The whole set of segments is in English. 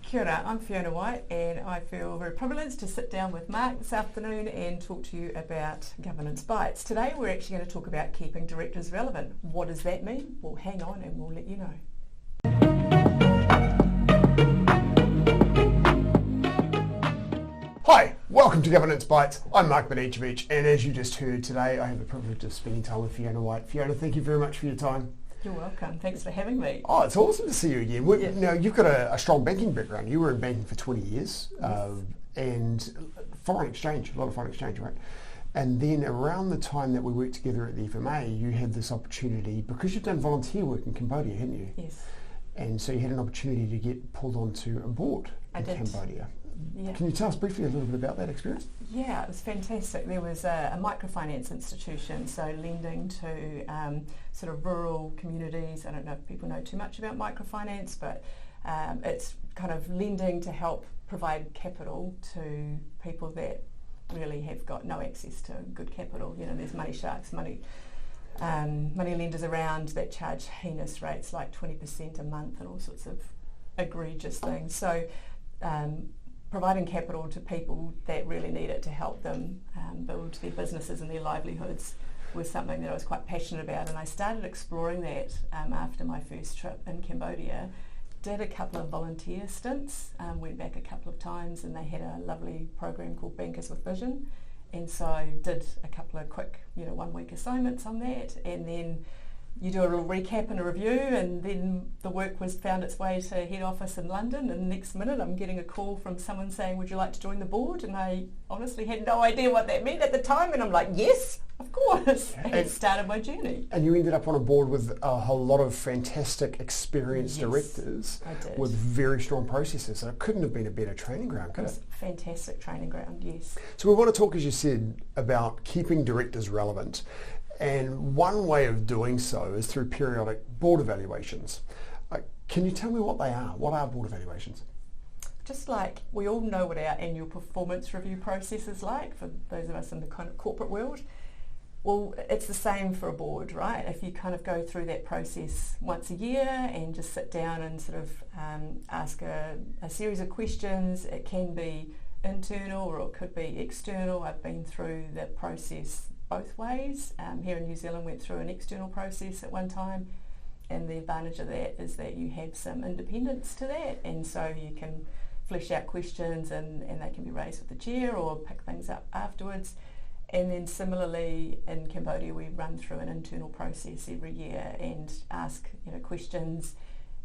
Kia ora, I'm Fiona Whyte and I feel very privileged to sit down with Mark this afternoon and talk to you about governance bites. Today we're actually going to talk about keeping directors relevant. What does that mean? Well, hang on and we'll let you know. Hi, welcome to Governance Bites. I'm Mark Banicevich, and as you just heard today, I have the privilege of spending time with Fiona Whyte. Fiona, thank you very much for your time. You're welcome. Thanks for having me. Oh, it's awesome to see you again. Now, you've got a strong banking background. You were in banking for 20 years, and foreign exchange, a lot of foreign exchange, right? And then around the time that we worked together at the FMA, you had this opportunity, because you've done volunteer work in Cambodia, hadn't you? Yes. And so you had an opportunity to get pulled onto a board in Cambodia. Yeah. Can you tell us briefly a little bit about that experience? Yeah, it was fantastic. There was a microfinance institution, so lending to sort of rural communities. I don't know if people know too much about microfinance, but it's kind of lending to help provide capital to people that really have got no access to good capital. You know, there's money sharks, money lenders around that charge heinous rates like 20% a month and all sorts of egregious things. So providing capital to people that really need it to help them build their businesses and their livelihoods was something that I was quite passionate about, and I started exploring that after my first trip in Cambodia. Did a couple of volunteer stints, went back a couple of times, and they had a lovely program called Bankers with Vision, and so I did a couple of quick 1 week assignments on that, and then you do a little recap and a review, and then the work found its way to head office in London, and the next minute I'm getting a call from someone saying, would you like to join the board? And I honestly had no idea what that meant at the time, and I'm like, yes, of course. And it started my journey. And you ended up on a board with a whole lot of fantastic experienced directors with very strong processes, so it couldn't have been a better training ground, could it? It was a fantastic training ground, yes. So we want to talk, as you said, about keeping directors relevant. And one way of doing so is through periodic board evaluations. Can you tell me what they are? What are board evaluations? Just like we all know what our annual performance review process is like, for those of us in the kind of corporate world, well, it's the same for a board, right? If you kind of go through that process once a year and just sit down and sort of ask a series of questions, it can be internal or it could be external. I've been through that process both ways. Here in New Zealand went through an external process at one time, and the advantage of that is that you have some independence to that, and so you can flesh out questions and they can be raised with the chair or pick things up afterwards. And then similarly in Cambodia we run through an internal process every year and ask questions,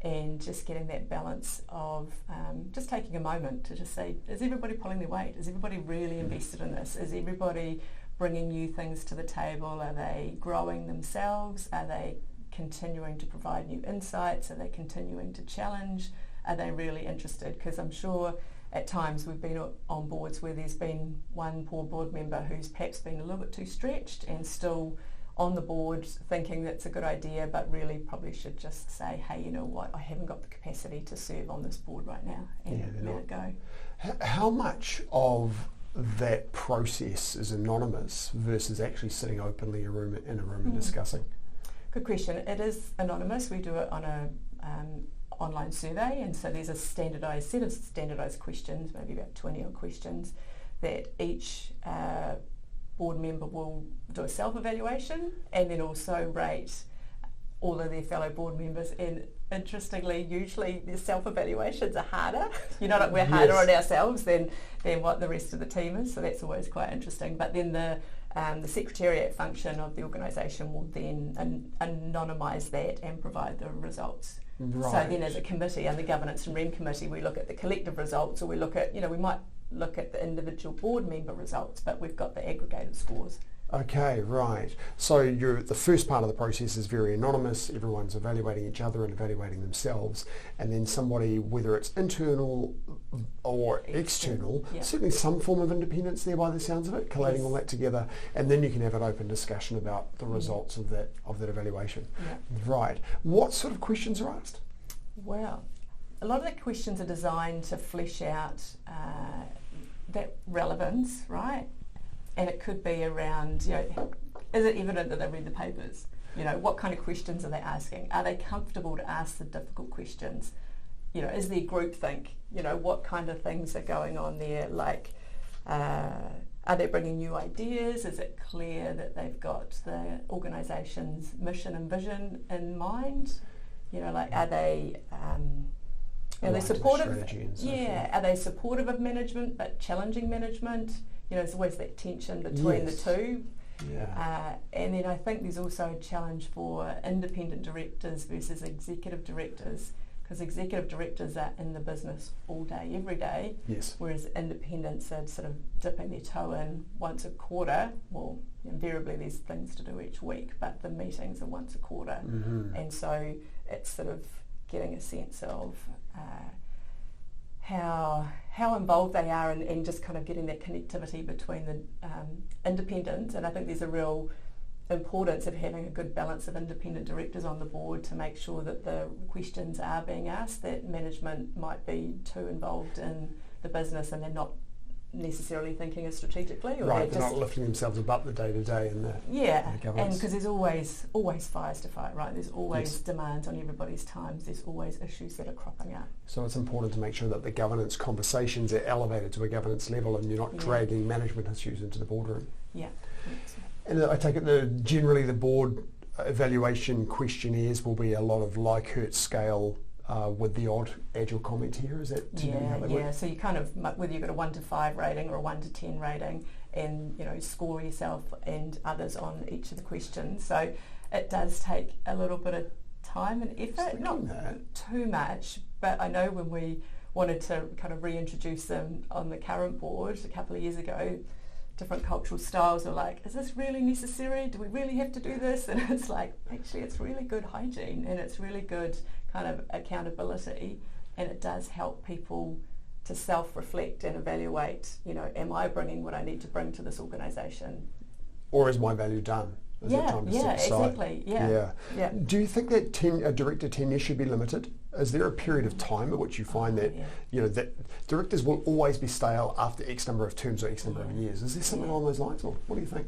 and just getting that balance of just taking a moment to just say, is everybody pulling their weight? Is everybody really invested in this? Is everybody bringing new things to the table? Are they growing themselves? Are they continuing to provide new insights? Are they continuing to challenge? Are they really interested? Because I'm sure at times we've been on boards where there's been one poor board member who's perhaps been a little bit too stretched and still on the board thinking that's a good idea, but really probably should just say, hey, you know what, I haven't got the capacity to serve on this board right now, and let it go. How much of that process is anonymous versus actually sitting openly in a room and discussing? Good question. It is anonymous. We do it on a online survey, and so there's a standardised set of standardised questions, maybe about 20 odd questions, that each board member will do a self-evaluation and then also rate all of their fellow board members. And interestingly, usually the self-evaluations are harder. We're harder on ourselves than what the rest of the team is, so that's always quite interesting. But then the secretariat function of the organisation will then anonymise that and provide the results. Right. So then as a committee, and the governance and REM committee, we look at the collective results, or we look at, we might look at the individual board member results, but we've got the aggregated scores. Okay, right. So the first part of the process is very anonymous. Everyone's evaluating each other and evaluating themselves, and then somebody, whether it's internal or external, certainly some form of independence there by the sounds of it, collating all that together, and then you can have an open discussion about the results of that evaluation. Yeah. Right. What sort of questions are asked? Well, a lot of the questions are designed to flesh out that relevance, right? And it could be around, is it evident that they've read the papers? What kind of questions are they asking? Are they comfortable to ask the difficult questions? is there groupthink? What kind of things are going on there? Like, are they bringing new ideas? Is it clear that they've got the organisation's mission and vision in mind? Are they supportive? Are they supportive of management but challenging management? There's always that tension between the two. Yeah. And then I think there's also a challenge for independent directors versus executive directors, because executive directors are in the business all day, every day, whereas independents are sort of dipping their toe in once a quarter. Well, invariably there's things to do each week, but the meetings are once a quarter. And so it's sort of getting a sense of how involved they are and just kind of getting that connectivity between the independents. And I think there's a real importance of having a good balance of independent directors on the board to make sure that the questions are being asked, that management might be too involved in the business and they're not necessarily thinking as strategically, or they're not lifting themselves above the day-to-day and the governance. And because there's always fires to fight, right? There's always demands on everybody's times. There's always issues that are cropping up. So it's important to make sure that the governance conversations are elevated to a governance level and you're not dragging management issues into the boardroom. Yeah. And I take it generally the board evaluation questionnaires will be a lot of Likert scale with the odd agile comment here. Is that how they work? So you kind of, whether you've got a 1 to 5 rating or a 1 to 10 rating, and score yourself and others on each of the questions. So it does take a little bit of time and effort, not too much, but I know when we wanted to kind of reintroduce them on the current board a couple of years ago, different cultural styles are like, is this really necessary? Do we really have to do this? And it's like, actually it's really good hygiene and it's really good kind of accountability, and it does help people to self-reflect and evaluate, am I bringing what I need to bring to this organisation? Or is my value done? Exactly. Yeah. Do you think that director tenure should be limited? Is there a period of time at which you find that that directors will always be stale after X number of terms or X number of years? Is there something along those lines, or what do you think?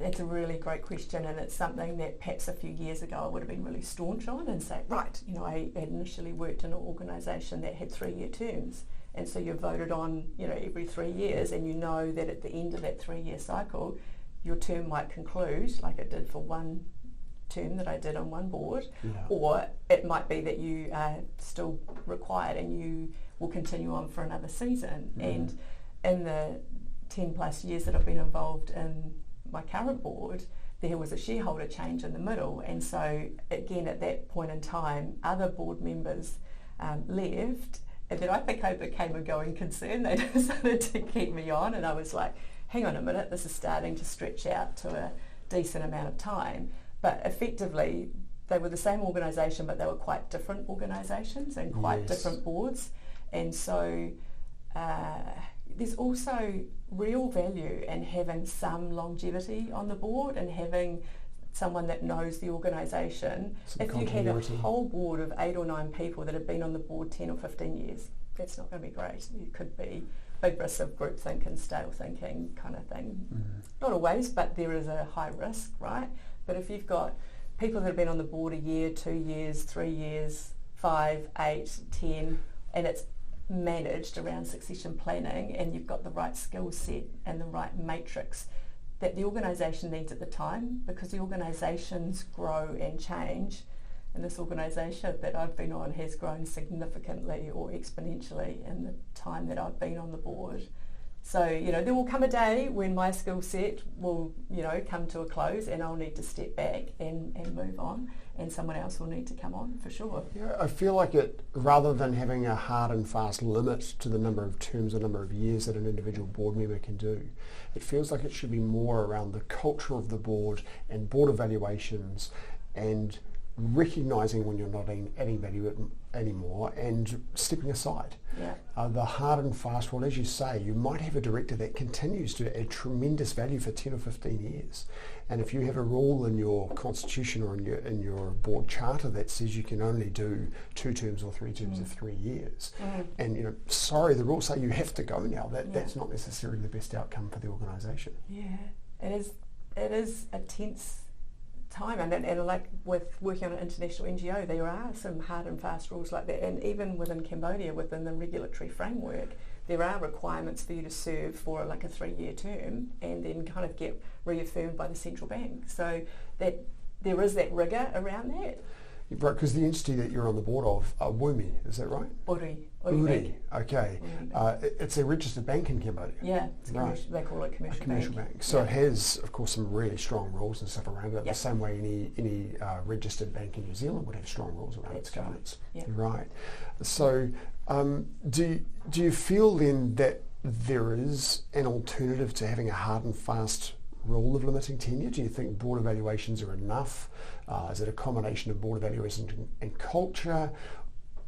That's a really great question, and it's something that perhaps a few years ago I would have been really staunch on and say, right, I had initially worked in an organisation that had 3-year terms, and so you're voted on, every 3 years, and you know that at the end of that 3-year cycle, your term might conclude, like it did for one term that I did on one board, or it might be that you are still required and you will continue on for another season. And in the 10 plus years that I've been involved in my current board, there was a shareholder change in the middle, and so again at that point in time other board members left, and then I think I became a going concern. They decided to keep me on, and I was like, hang on a minute, this is starting to stretch out to a decent amount of time. But effectively they were the same organisation, but they were quite different organisations and quite different boards, and so there's also real value in having some longevity on the board and having someone that knows the organisation. If you had a whole board of 8 or 9 people that have been on the board 10 or 15 years, that's not going to be great. It could be big risks of groupthink and stale thinking kind of thing. Not always, but there is a high risk, right? But if you've got people that have been on the board a year, 2 years, 3 years, 5, 8, 10, and it's managed around succession planning, and you've got the right skill set and the right matrix that the organisation needs at the time, because the organisations grow and change, and this organisation that I've been on has grown significantly or exponentially in the time that I've been on the board. So, there will come a day when my skill set will, come to a close and I'll need to step back and move on, and someone else will need to come on for sure. Yeah, I feel like it, rather than having a hard and fast limit to the number of terms or number of years that an individual board member can do, it feels like it should be more around the culture of the board and board evaluations and recognising when you're not adding value anymore and stepping aside. The hard and fast one, as you say, you might have a director that continues to add tremendous value for 10 or 15 years, and if you have a rule in your constitution or in your board charter that says you can only do 2 terms or 3 terms of 3 years, and the rules say you have to go now, that's not necessarily the best outcome for the organisation. It is a tense time, and like with working on an international NGO, there are some hard and fast rules like that, and even within Cambodia, within the regulatory framework, there are requirements for you to serve for like a 3-year term and then kind of get reaffirmed by the central bank. So that there is that rigour around that. Right, because the entity that you're on the board of, Woori, is that right? Woori Bank. Okay. Woori Bank. It's a registered bank in Cambodia. Yeah, it's right. They call it commercial bank. So it has, of course, some really strong rules and stuff around it. Yep. The same way any registered bank in New Zealand would have strong rules around its governance. Right. Yep. Right. So do you feel then that there is an alternative to having a hard and fast rule of limiting tenure? Do you think board evaluations are enough? Is it a combination of board evaluations and culture?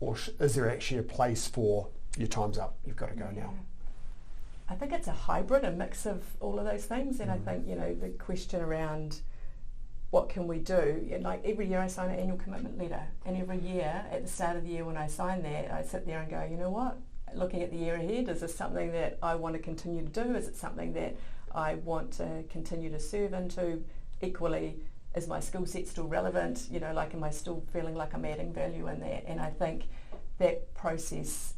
Or is there actually a place for your time's up, you've got to go now? I think it's a hybrid, a mix of all of those things. And I think, the question around what can we do? And like every year I sign an annual commitment letter. And every year at the start of the year when I sign that, I sit there and go, you know what? Looking at the year ahead, is this something that I want to continue to do? Is it something that I want to continue to serve into? Equally, is my skill set still relevant? Am I still feeling like I'm adding value in that? And I think that process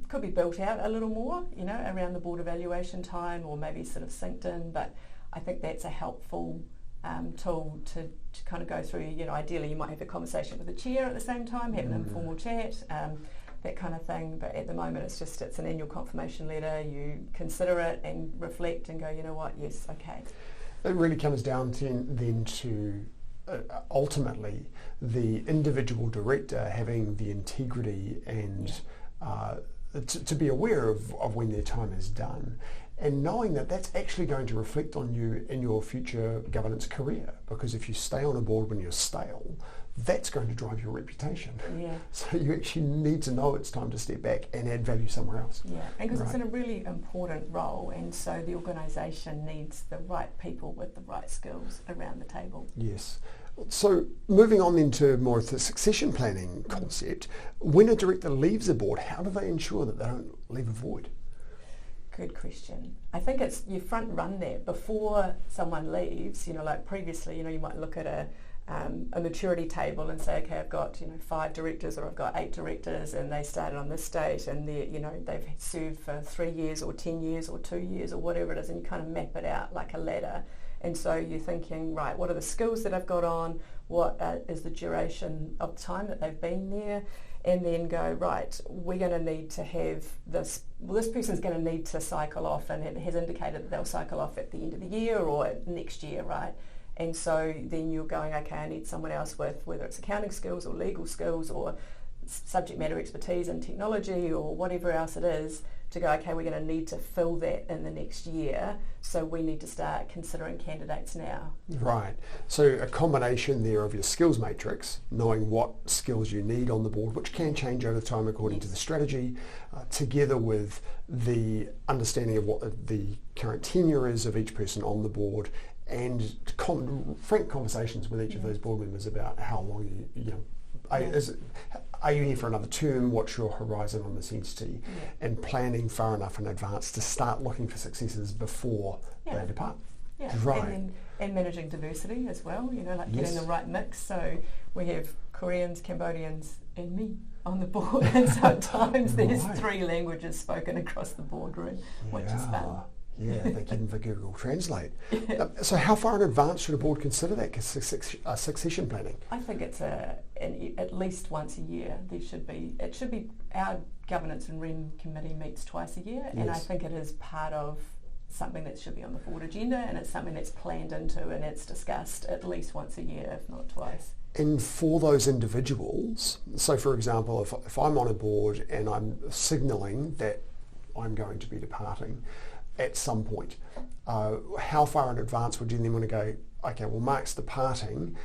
could be built out a little more, around the board evaluation time, or maybe sort of synced in. But I think that's a helpful tool to kind of go through. Ideally you might have a conversation with the chair at the same time, have an informal chat, that kind of thing. But at the moment it's an annual confirmation letter. You consider it and reflect and go, you know what, yes, okay. It really comes down to ultimately the individual director having the integrity and to be aware of when their time is done, and knowing that that's actually going to reflect on you in your future governance career, because if you stay on a board when you're stale, that's going to drive your reputation. Yeah. So you actually need to know it's time to step back and add value somewhere else. Yeah, and because it's in a really important role, and so the organisation needs the right people with the right skills around the table. Yes. So moving on then to more of the succession planning concept, when a director leaves a board, how do they ensure that they don't leave a void? Good question. I think it's you front run that before someone leaves. Like previously, you might look at a maturity table and say, okay, I've got 5 directors, or I've got 8 directors, and they started on this date, and they've served for 3 years or 10 years or 2 years or whatever it is, and you kind of map it out like a ladder. And so you're thinking, right, what are the skills that I've got on? What is the duration of time that they've been there? And then go, right, we're going to need to have this. Well, this person's going to need to cycle off, and it has indicated that they'll cycle off at the end of the year or next year, right? And so then you're going, okay, I need someone else with whether it's accounting skills or legal skills or subject matter expertise in technology or whatever else it is, to go, okay, we're going to need to fill that in the next year, so we need to start considering candidates now. Right. So a combination there of your skills matrix, knowing what skills you need on the board, which can change over time according to the strategy, together with the understanding of what the current tenure is of each person on the board, and frank conversations with each of those board members about how long are you here for another term? What's your horizon on this entity? And planning far enough in advance to start looking for successors before they depart. Yeah, right. And managing diversity as well, getting the right mix. So we have Koreans, Cambodians and me on the board, and sometimes there's 3 languages spoken across the boardroom, which is fun. Yeah, thank you for Google Translate. So how far in advance should a board consider that succession planning? I think it's at least once a year. It should be our governance and REM committee meets twice a year, and I think it is part of something that should be on the board agenda, and it's something that's planned into and it's discussed at least once a year, if not twice. And for those individuals, so for example, if I'm on a board and I'm signalling that I'm going to be departing at some point, how far in advance would you then want to go, okay, well, Mark's departing,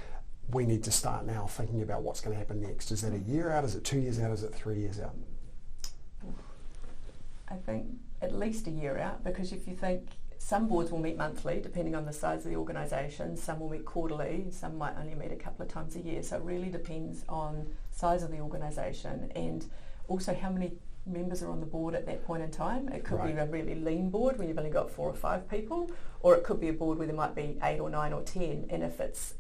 we need to start now thinking about what's going to happen next? Is that a year out? Is it 2 years out? Is it 3 years out? I think at least a year out, because if you think some boards will meet monthly depending on the size of the organisation, some will meet quarterly, some might only meet a couple of times a year, so it really depends on size of the organisation and also how many members are on the board at that point in time. It could be a really lean board where you've only got 4 or 5 people, or it could be a board where there might be 8 or 9 or 10, and if it's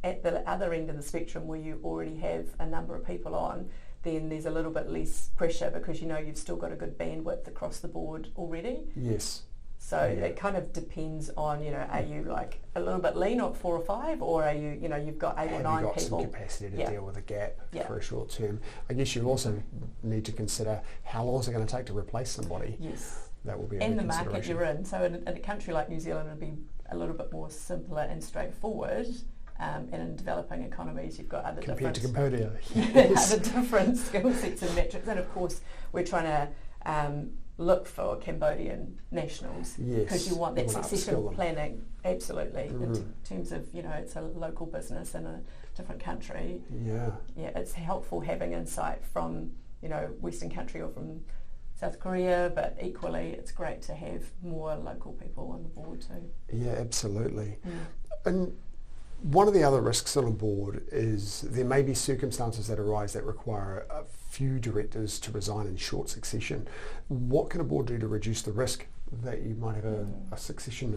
at the other end of the spectrum where you already have a number of people on, then there's a little bit less pressure because you've still got a good bandwidth across the board already. Yes. So it kind of depends on, are you like a little bit lean at 4 or 5, or are you, you've got 8 or 9 people. Have you got some capacity to deal with a gap for a short term? I guess you also need to consider how long is it going to take to replace somebody. Yes. That will be a and the consideration. market you're in. So in a country like New Zealand, it'll be a little bit more simpler and straightforward. And in developing economies, you've got other compared different... to Cambodia. Yes. other different skill sets and metrics. And of course, we're trying to look for Cambodian nationals because you want that succession planning, absolutely, in terms of, it's a local business in a different country. Yeah, it's helpful having insight from, Western country or from South Korea, but equally it's great to have more local people on the board too. Yeah, absolutely. And one of the other risks on a board is there may be circumstances that arise that require a few directors to resign in short succession. What can a board do to reduce the risk that you might have a quick succession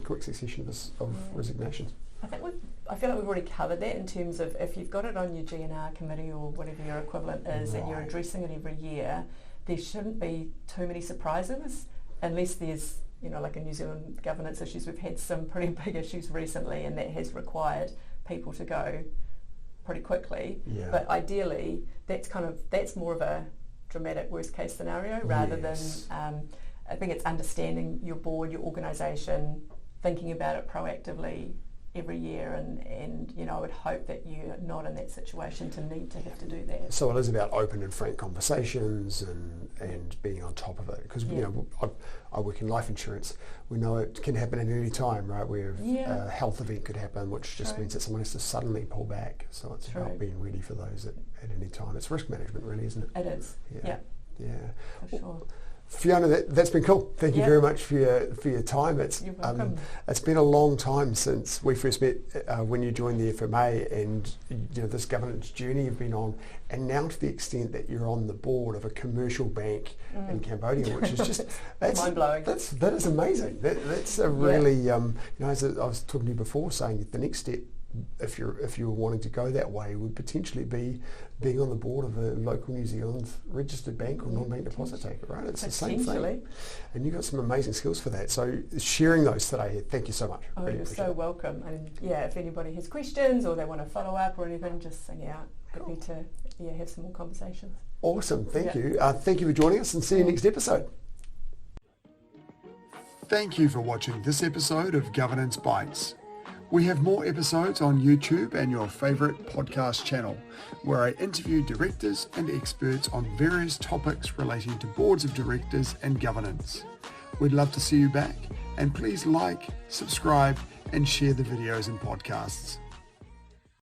of resignations? I feel like we've already covered that in terms of if you've got it on your GNR committee or whatever your equivalent is and you're addressing it every year, there shouldn't be too many surprises unless there's, like in New Zealand governance issues, we've had some pretty big issues recently and that has required people to go pretty quickly. Yeah. But ideally, that's more of a dramatic worst case scenario rather than, I think it's understanding your board, your organisation, thinking about it proactively every year and I would hope that you're not in that situation to need to have to do that. So it is about open and frank conversations and being on top of it because I work in life insurance. We know it can happen at any time, right, where a health event could happen which just means that someone has to suddenly pull back, so it's about being ready for those at any time. It's risk management really, isn't it? It is. Yeah. For sure. Fiona, that's been cool. Thank you very much for your time. You're welcome. It's been a long time since we first met when you joined the FMA, and this governance journey you've been on, and now to the extent that you're on the board of a commercial bank in Cambodia, which is just mind blowing. That is amazing. That's a really as I was talking to you before, saying the next step, if you're wanting to go that way, would potentially be being on the board of a local New Zealand registered bank or non-bank deposit taker, right? It's the same thing. And you've got some amazing skills for that. So sharing those today, thank you so much. Oh, you're so welcome. And if anybody has questions or they want to follow up or anything, just sing out. Happy to have some more conversations. Awesome, thank you. Thank you for joining us and see you next episode. Thank you for watching this episode of Governance Bites. We have more episodes on YouTube and your favourite podcast channel, where I interview directors and experts on various topics relating to boards of directors and governance. We'd love to see you back, and please like, subscribe, and share the videos and podcasts.